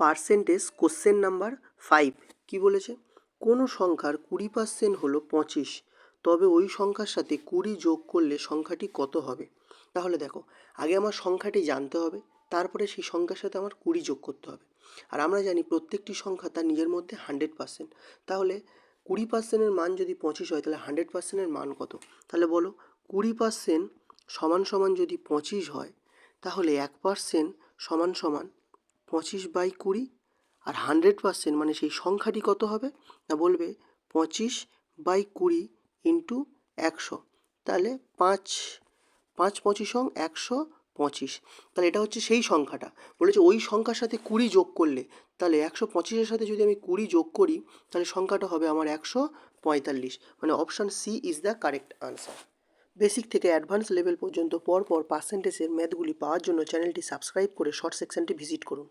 Percentage question number 5 কি বলেছে? কোনো সংখ্যার 20% হলো 25, তবে ওই সংখ্যার সাথে 20 যোগ করলে সংখ্যাটি কত হবে? তাহলে দেখো, আগে আমার সংখ্যাটি জানতে হবে, তারপরে সেই সংখ্যার সাথে আমার 20 যোগ করতে হবে। আর আমরা জানি প্রত্যেকটি সংখ্যা তার নিজের মধ্যে 100%। তাহলে 20%-এর মান যদি 25 হয়, তাহলে 100%-এর মান কত? তাহলে বলো, 20% সমান সমান যদি 25 হয়, তাহলে 1% সমান সমান 25/20, আর 100% মানে সেই সংখ্যাটি কত হবে? না বলবে 25/20 ইন্টু 100। তাহলে 5 5 25 125। তাহলে এটা হচ্ছে সেই সংখ্যাটা। বলেছে ওই সংখ্যার সাথে 20 যোগ করলে, তাহলে 125-এর সাথে যদি আমি 20 যোগ করি, তাহলে সংখ্যাটা হবে আমার 145। মানে option C is the correct answer. Basic থেকে অ্যাডভান্স লেভেল পর্যন্ত পরপর পার্সেন্টেজের ম্যাথগুলি পাওয়ার জন্য চ্যানেলটি সাবস্ক্রাইব করে শর্ট সেকশনটি ভিজিট করুন।